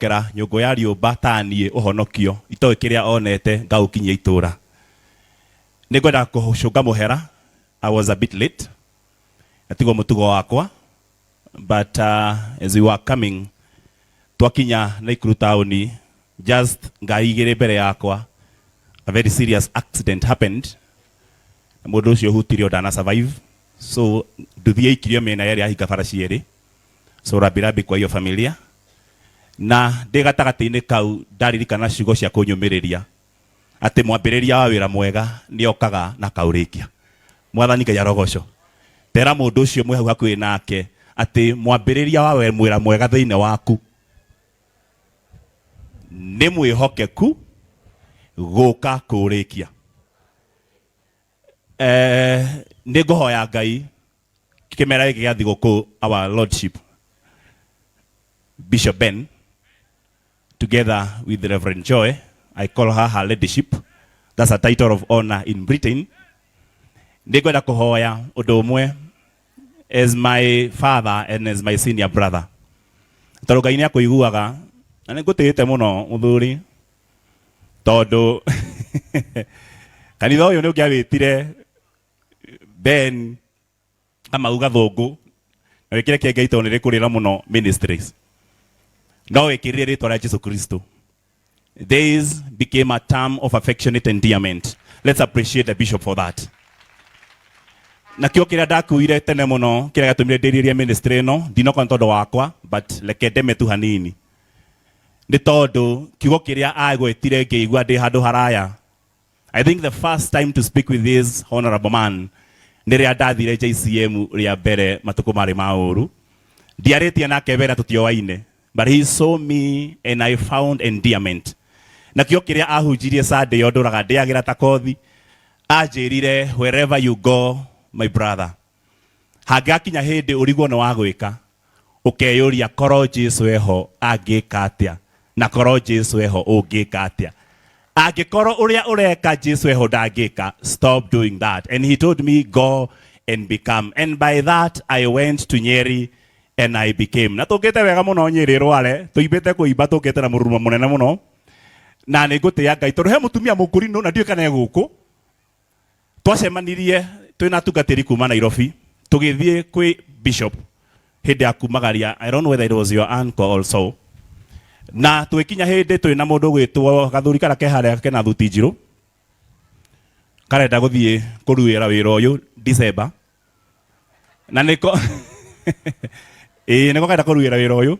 kera nyũngũ ya riũmba taniĩ ũhonokio itoĩ kĩrĩa onete ngaũkinyia itũra. Nĩngwenda kũcũnga mũhera. I was a bit late. Atigo mũtugo wakwa. But as we were coming, twakinya Naikuru taoni, just ngari igĩrĩ mbere yakwa, a very serious accident happened. Mũndũ ũcio hutirio ndana survive. So nduthi aikirio mĩena yerĩ ahika bara cierĩ. So rabirabi kwa hiyo familia. Na ndĩ gatagatĩ-inĩ kau ndaririkana ciugo cia kũnyũmĩrĩria atĩ mwambĩrĩria wa wĩra mwega nĩ okaga na kaũrĩkia. Mwathani Ngai arogocwo. Tera mũndũ ũcio mwĩ hau hakuhĩ nake atĩ mwambĩrĩria wa wĩra mwega thĩinĩ waku nĩ mwĩhokeku gũka kũrĩkia. Nĩ ngũhoya Ngai kĩmera gĩkĩ gĩa thigũkũ our lordship Bishop Ben, together with the Reverend Joy, I call her ladyship. That's a title of honor in Britain. Nĩngwenda kũhoya ũndũ ũmwe as my father and as my senior brother. Tondũ Ngai nĩ akũiguaga na nĩ ngũtĩĩte mũno mũthuri tondũ kanitha ũyũ nĩ ũngĩawĩtire Ben ama ugathũngũ na wĩkĩre kĩengei tondũ nĩ rĩkũrĩra mũno ministries. No wĩkĩrire rĩtwa rĩa Jesu Kristo. This became a term of affectionate endearment. Let's appreciate the bishop for that. Na kĩo kĩrĩa ndakuire tene mũno kĩrĩa gĩatũmire ndĩrĩrie ministry ĩno ndinoka tondũ wakwa, but reke ndeme tu hanini. Nĩ tondũ kiugo kĩrĩa agwĩtire ngĩigua ndĩ handũ haraya. I think the first time to speak with this honorable man nĩ rĩrĩa ndathire JCM rĩa mbere matukũ marĩ ma ũru. Ndiarĩtie nake mbere tũtioaine, but he saw me and I found endearment. Na kĩo kĩrĩa ahunjirie Sunday ndũraga ndĩagĩra ta kothi anjĩrire wherever you go my brother, hangĩakinya hĩndĩ ũrigwo nĩ wa gwĩka ũkeyũria korwo Jesu eho angĩka atĩa na korwo Jesu eho ũngĩka atĩa. Angĩkorwo ũrĩa ũreka Jesu eho ndangĩka, stop doing that. And he told me go and become, and by that I went to Nyeri and I became. Na tũngĩte wega mũno Nyeri Rware, tũimbĩte kũimba tũngĩte na mũrurumo mũnene mũno. Na nĩ ngũtĩĩa Ngai tondũ he mũtumia mũkũrinũ na ndiũĩ kana egũkũ. Twacemanirie twĩna atungatĩri kuma Nairobi tũgĩthiĩ kwĩ bishop hĩndĩ ya kumagaria. I don't know whether it was your uncle also. Na twĩkinya hĩndĩ twĩna mũndũ gwĩtwo gathuri kara keharĩa kena thuti njirũ karenda gũthiĩ kũruĩra wĩra ũyũ December. Na nĩko nĩko karenda kũruĩra wĩra ũyũ.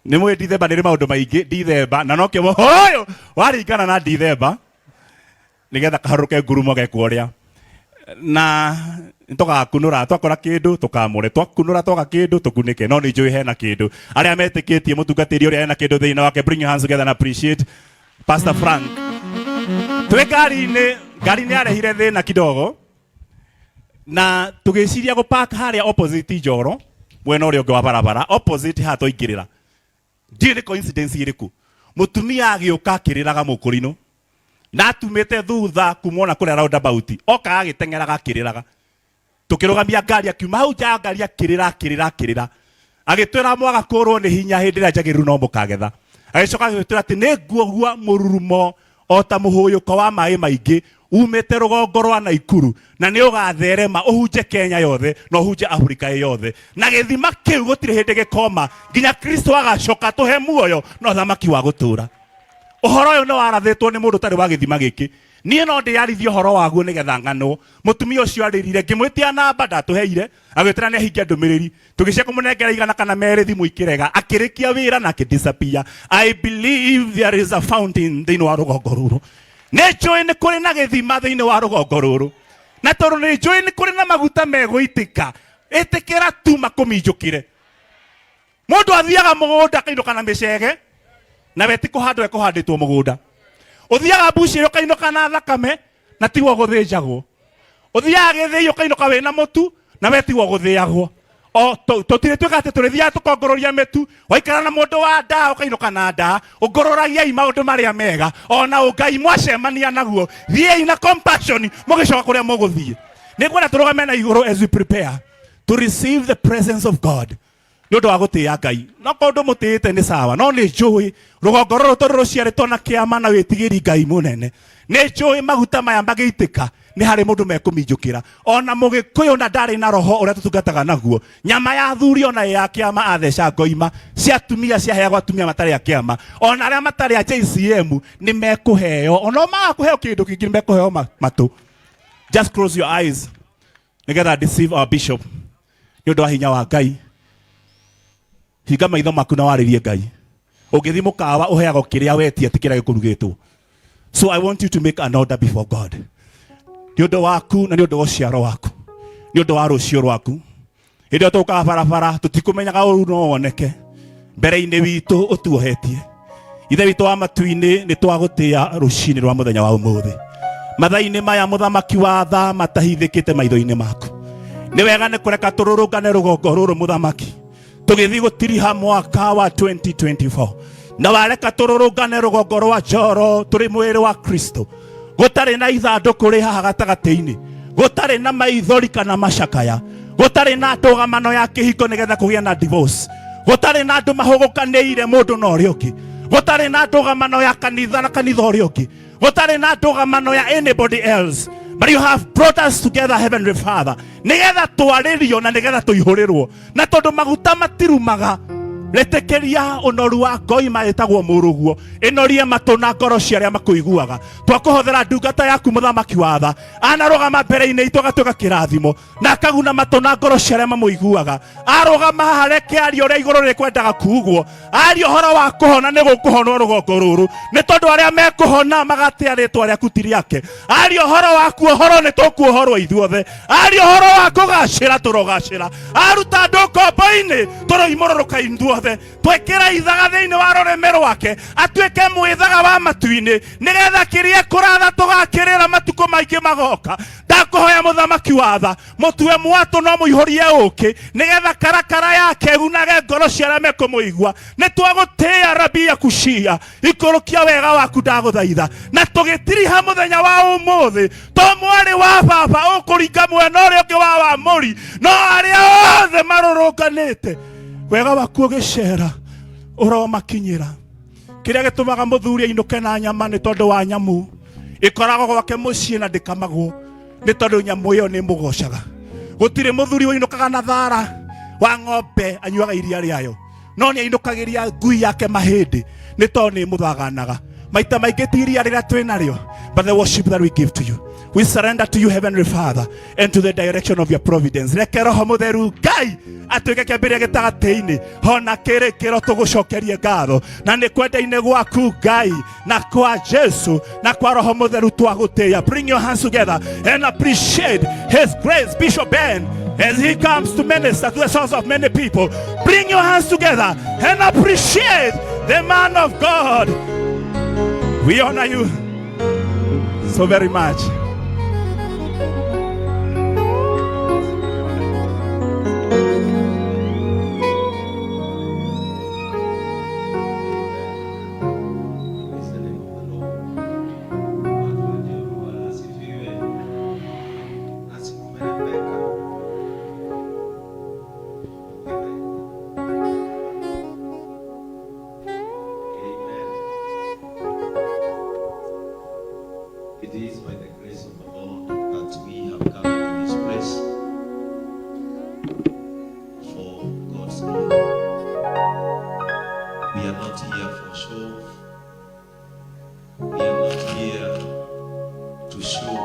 Nĩ mwĩ December nĩ maũndũ maingĩ December na no kĩo ũyũ waringana na December nĩgetha kaharũke ngurumo gekwo ũrĩa. Na tũgakunũra twakora kĩndũ tũkamũre, twakunũra twaga kĩndũ tũkunĩke. No nĩ njũĩ hena kĩndũ. Arĩa metĩkĩtie mũtungatĩri ũrĩa hena kĩndũ thĩinĩ wake, bring your hands together and appreciate Pastor Frank. Twĩ ngari-inĩ, ngari nĩ yarehire thĩna kidogo na tũgĩciria gũpark harĩa opposite Njoro mwena ũrĩa ũngĩ wa barabara, opposite haha twaingĩrĩra. Ndiũĩ nĩ coincidence ĩrĩkũ mũtumia agĩũka akĩrĩraga mũkũrinũ na atumĩte thutha kumona kũrĩa roundabout oka agĩteng'eraga akĩrĩraga. Tukĩrũgamia ngari akiuma hau nja ngari akĩrĩra agĩtwĩra mwaga kũrwo nĩ hinya hĩndĩ ĩrĩa njagĩrĩru no mũkagetha. Agĩcoka agĩtwĩra atĩ nĩ nguohua mũrurumo o ta mũhũyũko wa maĩ maingĩ umĩte rũgongo rwa Naikuru na nĩ ũgatherema ũhunje Kenya yothe na ũhunje Afrika yothe. Na gĩthima kĩu gũtirĩ hĩndĩ gĩkoma nginya Kristo agacoka tũhe muoyo na ũthamaki wa gũtũra. Ũhoro ũyũ nĩ warathĩtwo nĩ mũndũ tarĩ wa gĩthima gĩkĩ. Niĩ no ndĩarithie ũhoro waguo nĩgetha ng'anwo. Mũtumia ũcio arĩrire ngĩmwĩtia namba ndatũheire agĩtĩra nĩ ahingia ndũmĩrĩri. Tũgĩcia kũmũnengera igana kana merĩ thimũ ikĩrega akĩrĩkia wĩra na akĩdisappear. I believe there is a fountain thĩinĩ wa rũgongo rũrũ. Nĩ njũĩ nĩ kũrĩ na gĩthima thĩinĩ wa rũgongo rũrũ. Na tondũ nĩ njũĩ nĩ kũrĩ na maguta megũitĩka, ĩtĩkĩra tu makũminjũkĩre. Mũndũ athiaga mũgũnda akainũka na mĩcege na weti kũhandwo ekũhandĩtwo mũgũnda. Ũthiaga bushi ũkainũka na thakame na tigwo gũthĩnjagwo. Ũthiaga gĩthĩi ũkainũka wĩna mũtu na wetigwo gũthĩagwo. O tũtirĩ twĩka atĩ tũrĩthiaga tũkongororia mĩtu, waikara na mũndũ wa ndaa ũkainũka na ndaa, ũngororagiai maũndũ marĩa mega, ona Ngai mwacemania naguo, thiĩi na compassion mũgĩcoka kũrĩa mũgũthiĩ. Nĩngwenda tũrũgame na igũrũ as we prepare to receive the presence of God. Nĩ ũndũ wa gũtĩĩa Ngai. No kaũndũ mũtĩĩte nĩ sawa, no nĩ njũĩ rũgongo rũrũ tondũ rũciarĩtwo na kĩama na wĩtigĩri Ngai mũnene. Nĩ njũĩ maguta maya magĩitĩka nĩ harĩ mũndũ mekũminjũkĩra. Ona Mũgĩkũyũ na ndarĩ na roho ũrĩa tũtungataga naguo. Nyama ya thuri ona ya kĩama atheca ngoima, cia atumia ciaheagwo atumia matarĩ a kĩama. Ona arĩa matarĩ a JCM nĩ mekũheo. Ona maga kũheo kĩndũ kĩngĩ nĩ mekũheo matũ. Just close your eyes. Nĩgetha deceive our bishop. Nĩ ũndũ wa hinya wa Ngai. Hinga maitho maku na warĩrie Ngai. Ũngĩthiĩ mũkawa ũheagwo kĩrĩa wetia ti kĩrĩa gĩkũrugĩtwo. So I want you to make an order before God. Nĩ ũndũ waku na nĩ ũndũ wa ũciaro waku. Nĩ ũndũ wa rũciũ rwaku. Hĩndĩ ĩyo tũkaga barabara tũtikũmenyaga ũru no woneke. Mbere-inĩ witũ ũtuohetie. Ithe witũ wa matu-inĩ nĩ twagũtĩĩa rũcinĩ rwa mũthenya wa ũmũthĩ. Mathaa-inĩ maya mũthamaki wa tha matahithĩkĩte maitho-inĩ maku. Nĩ wega nĩ kũreka tũrũrũngane rũgongo rũrũ mũthamaki. Tũgĩthiĩ gũtiriha mwaka wa 2024. Na wareka tũrũrũngane rũgongo rwa Njoro tũrĩ mwĩrĩ wa Kristo. Gũtarĩ na ithandũkũ rĩ haha gatagatĩ-inĩ. Gũtarĩ na maithori kana macakaya. Gũtarĩ na ndũgamano ya kĩhiko nĩgetha kũgĩa na divorce. Gũtarĩ na andũ mahũgũkanĩire mũndũ na ũrĩa ũngĩ. Gũtarĩ na ndũgamano ya kanitha na kanitha ũrĩa ũngĩ. Gũtarĩ na ndũgamano ya anybody else. But you have brought us together, Heavenly Father. Nĩgetha twarĩrio na nĩgetha tũihũrĩrwo. Na tondũ maguta matirumaga. Letekeria onoru wa ngoima etagwo mũrũguo. Ĩnorie matũ na ngoro cia arĩa makũiguaga. Twakũhothera ndungata yaku mũthamaki wa tha. Anarũgama mbere-inĩ itũ agatuĩka kĩrathimo. Na akaguna matũ na ngoro cia arĩa mamũiguaga. Arũgama haha reke ario ũrĩa igũrũ rĩkwendaga kuugwo. Ario ũhoro wa kũhona nĩ gũkũhonwo rũgongo rũrũ. Nĩ tondũ arĩa mekũhona magatĩa rĩtwa rĩaku ti rĩake. Ario ũhoro wa kuohorwo nĩ tũkuohorwo ithuothe. Ario ũhoro wa kũgacĩra tũrogacĩra. Aruta andũ kombo-inĩ tũroimũrũrũka ithuothe. Twekera ithaga thĩinĩ wa rũrĩmĩ rwake atuĩke mwĩthaga wa matu-inĩ nĩgetha kĩrĩa kũratha tũgakĩrĩra matukũ maingĩ magoka. Ndakũhoya mũthamaki wa tha mũtue mwatũ no mũihũrie ũkĩ nĩgetha karakara yake gunage ngoro cia arĩa mekũmũigua. Nĩ twagũtĩĩa Rabia Kushia ikũrũkia wega waku ndagũthaitha na tũgĩtiriha mũthenya wa ũmũthĩ to mwarĩ wa baba ũkũringa mwena ũrĩa ũngĩ wa Wamũri no arĩa othe marũrũnganĩte wega waku ũgĩcera ũromakinyĩra. Kĩrĩa gĩtũmaga mũthuri ainũke na nyama nĩ tondũ wa nyamu ĩkoragwo gwake mũciĩ na ndĩkamagwo nĩ tondũ nyamu ĩyo nĩ mũgocaga. Gũtirĩ mũthuri ũinũkaga na thara wa ng'ombe anyuaga iria rĩayo no nĩ ainũkagĩria ngui yake mahĩndĩ nĩ tondũ nĩ mũthaganaga. Maita maingĩ ti iria rĩrĩa twĩ narĩo but the worship that we give to you. We surrender to you, Heavenly Father, and to the direction of your providence. Reke Roho Mũtheru Ngai atuĩke kĩambĩrĩria gĩtagatĩ-inĩ ona kĩrĩkĩro tũgũcokerie ngatho na nĩ kwenda-inĩ gwaku Ngai na kwa Jesu na kwa Roho Mũtheru twagũtĩĩa. Bring your hands together and appreciate His grace, Bishop Ben, as he comes to minister to the souls of many people. Bring your hands together and appreciate the man of God. We honor you so very much. It is by the grace of the Lord that we have gathered in His place for God's glory. We are not here for show. We are not here to show.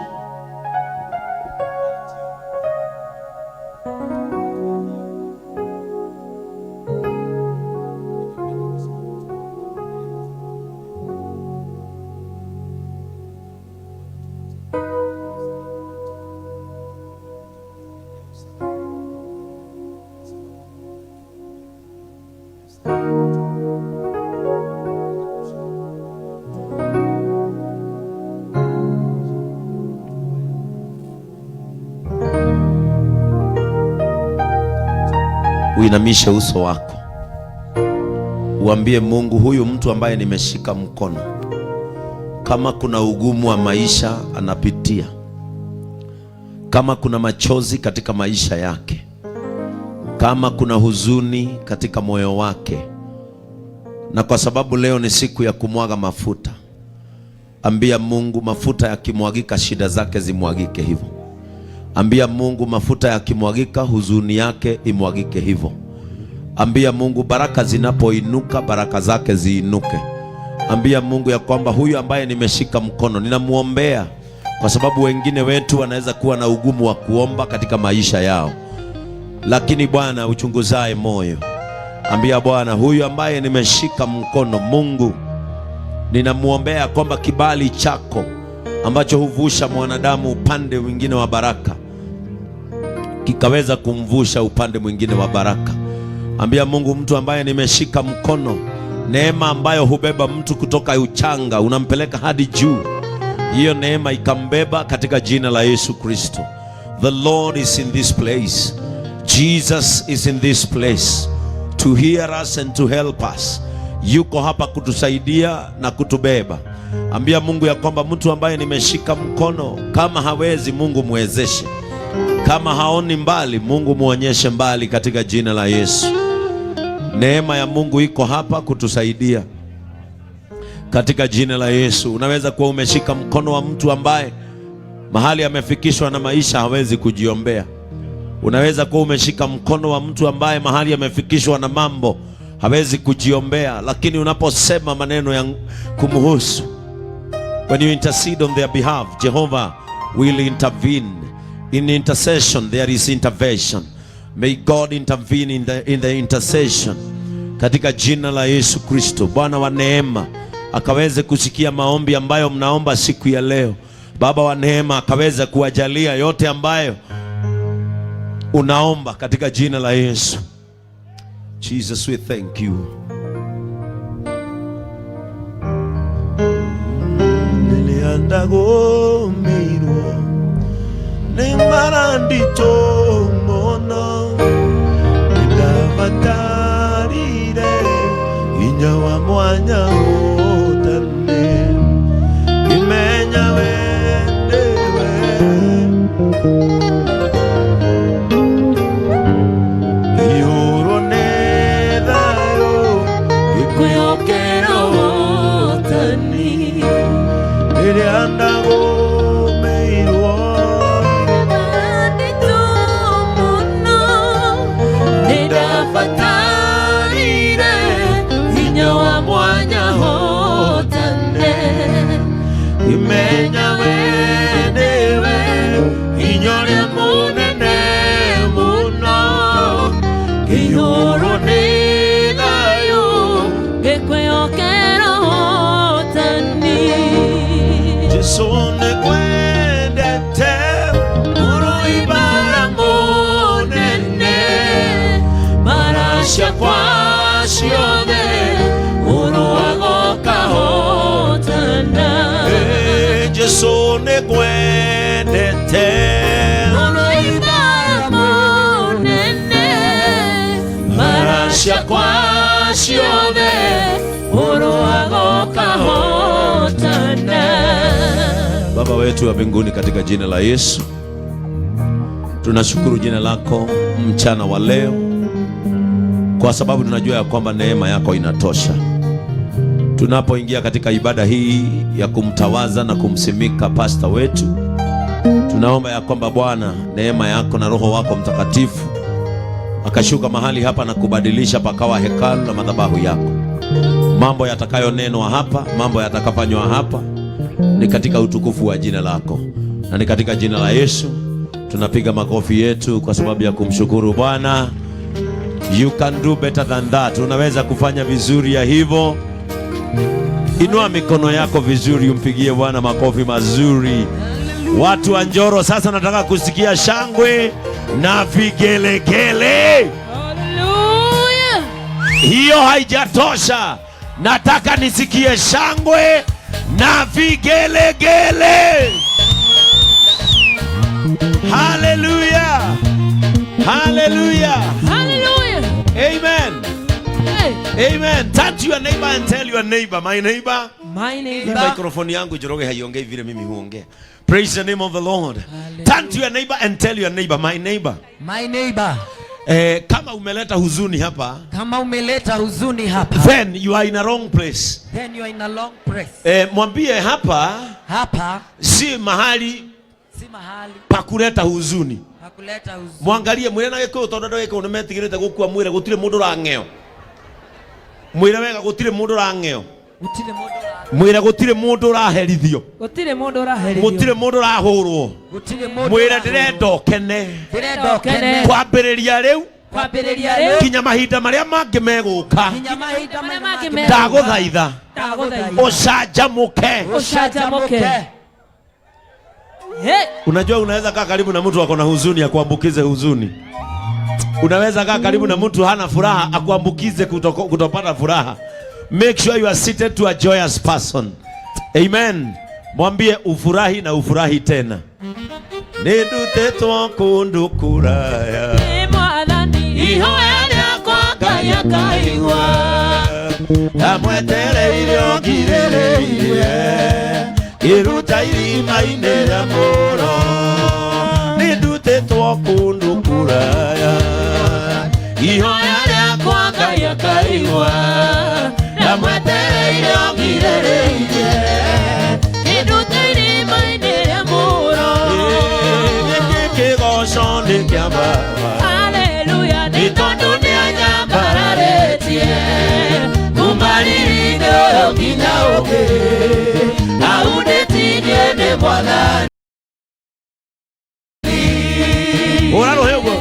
Uinamishe uso wako, uambie Mungu, huyu mtu ambaye nimeshika mkono, kama kuna ugumu wa maisha anapitia, kama kuna machozi katika maisha yake, kama kuna huzuni katika moyo wake, na kwa sababu leo ni siku ya kumwaga mafuta, ambia Mungu mafuta yakimwagika shida zake zimwagike hivyo. Ambia Mungu mafuta yakimwagika huzuni yake imwagike hivyo. Ambia Mungu baraka zinapoinuka baraka zake ziinuke. Ambia Mungu ya kwamba huyu ambaye nimeshika mkono ninamuombea, kwa sababu wengine wetu wanaweza kuwa na ugumu wa kuomba katika maisha yao, lakini Bwana uchunguzaye moyo, ambia Bwana huyu ambaye nimeshika mkono, Mungu ninamuombea kwamba kibali chako ambacho huvusha mwanadamu upande mwingine wa baraka kikaweza kumvusha upande mwingine wa baraka. Ambia Mungu mtu ambaye nimeshika mkono, neema ambayo hubeba mtu kutoka uchanga unampeleka hadi juu, hiyo neema ikambeba katika jina la Yesu Kristo. The Lord is in this place. Jesus is in this place to hear us and to help us. Yuko hapa kutusaidia na kutubeba. Ambia Mungu ya kwamba mtu ambaye nimeshika mkono, kama hawezi Mungu muwezeshe, kama haoni mbali Mungu muonyeshe mbali katika jina la Yesu. Neema ya Mungu iko hapa kutusaidia katika jina la Yesu. Unaweza kuwa umeshika mkono wa mtu ambaye mahali amefikishwa na maisha hawezi kujiombea. Unaweza kuwa umeshika mkono wa mtu ambaye mahali amefikishwa na mambo hawezi kujiombea, lakini unaposema maneno ya kumhusu, when you intercede on their behalf, Jehovah will intervene. In intercession there is intervention. May God intervene in the intercession katika jina la Yesu Kristo. Bwana wa neema akaweze kusikia maombi ambayo mnaomba siku ya leo. Baba wa neema akaweze kuwajalia yote ambayo unaomba katika jina la Yesu. Jesus, we thank you. Niliandago mirwa Nembarandito mono Nidabatarire Inyawa mwanya otane Imenya wendewe Iyuro nedayo Ikuyokero otani Niliandago imenya wenewe inyore munene muno iyoro nedayo gekweyokero tani jesone kwendete uruibara munene marasha kwasione uruagokaho Sone gwendete Unoibara monene Marasha kwa shione Uruagoka hotana. Baba wetu wa mbinguni, katika jina la Yesu tunashukuru jina lako mchana wa leo, kwa sababu tunajua ya kwamba neema yako inatosha. Tunapoingia katika ibada hii ya kumtawaza na kumsimika pasta wetu, tunaomba ya kwamba Bwana neema yako na Roho wako Mtakatifu akashuka mahali hapa na kubadilisha pakawa hekalu na madhabahu yako. Mambo yatakayonenwa hapa, mambo yatakafanywa hapa ni katika utukufu wa jina lako, na ni katika jina la Yesu tunapiga makofi yetu kwa sababu ya kumshukuru Bwana. You can do better than that. Unaweza kufanya vizuri ya hivyo. Inua mikono yako vizuri, umpigie Bwana makofi mazuri. Watu wa Njoro, sasa nataka kusikia shangwe na vigelegele. Hallelujah. Hiyo haijatosha, nataka nisikie shangwe na vigelegele. Hallelujah. Hallelujah. Hallelujah. Amen. Hey. Amen. Turn to your neighbor and tell your neighbor, my neighbor. My neighbor. Microphone yangu Joroge haiongei vile mimi huongea. Praise the name of the Lord. Turn to your neighbor and tell your neighbor, my neighbor. My neighbor. Kama umeleta huzuni hapa, then you are in a wrong place. Mwambie hapa si mahali pa kuleta huzuni. Mwangalie mwire na giko tondu giko nimetigirite gukua mwire gutire mundu rang'eo. Mwire wega gutire mundu rang'eo. Mwire gutire mundu raherithio. Gutire mundu rahurwo. Mwire ndirenda okene. Kwambiriria riu kinya mahinda maria mangi meguka ndaguthaitha ucanjamuke. Unajua unaweza kaa karibu na mtu ako na huzuni akuambukize huzuni. Unaweza kaa karibu na mtu hana furaha akuambukize kutopata furaha. Make sure you are seated to a joyous person. Amen. Mwambie ufurahi na ufurahi tena. Nidutetwo kundu kuraya ihoya riakwa Ngai akaigua ndamwetereire ongirereirie iruta irima-inĩ rĩa mũro nĩndutĩtwo kũndũ kũraya ihoya rĩakwa Ngai akaigua ndamwetereire ongirereirie iruta irima-inĩ rĩa mũro gĩkĩ kĩgoco nĩ kĩa Baba. Haleluya, nĩ tondũ nĩanyambararĩtie kumarĩrĩire ũyũ nginya ũngĩ aunĩtinie nĩ Mwathani. Hũra rũhĩ ũguo.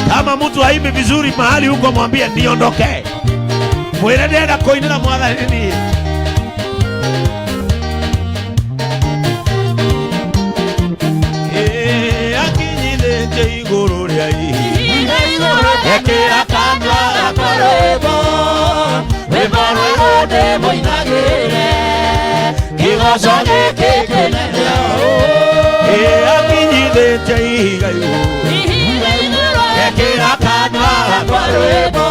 Kama mtu haimbi vizuri mahali huko mwambie niondoke. Mwire ndenda kuinira Mwathani. Akinyithĩtie igũrũ rĩa ihiga ekĩra kandwa gakwa rwĩmbo rwĩmbo rũrũ ndĩmũinagĩre kĩgoco gĩkĩ kĩnene akinyithĩtie ihiga igũrũ ekĩra kandwa gakwa rwĩmbo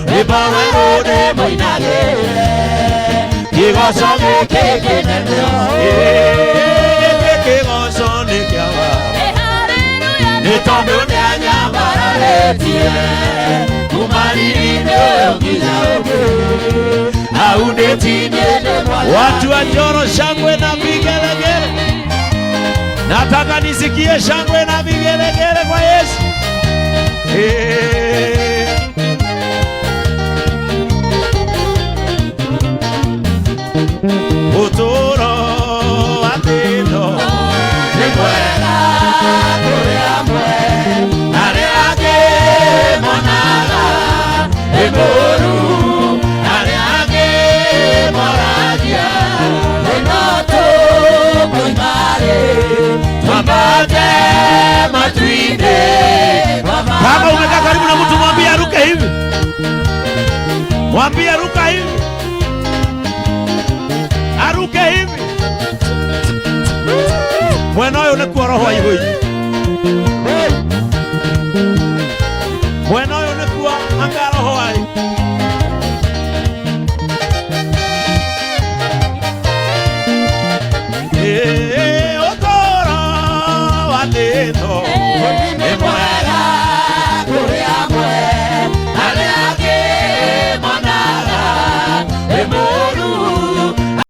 rwĩmbo rũrũ ndĩmũinagĩre kĩgoco gĩkĩ kĩnene kĩgoco nĩ kĩa Baba. Nĩ tondũ nĩanyambararĩtie kumarĩrĩire ũyũ nginya ũngĩ aunĩtinie nĩ Mwathani. Watu wa Njoro, shangwe na vigelegele. Nataka nisikie shangwe na vigelegele kwa Yesu. Utoro wa thĩno nĩ mwega kũrĩ amwe, arĩa angĩ monaga nĩ mũũru, arĩa angĩ moragia no tũkoima-rĩ twambate matu-inĩ. Kama umekaa karibu na mtu mwambie aruke hivi, mwambie aruka hivi, aruke hivi. Mwena ũyũ nĩ kuo roho aihũire, mwena ũyũ nĩ kuo anga roho arĩ. Ũtũũro wa thĩna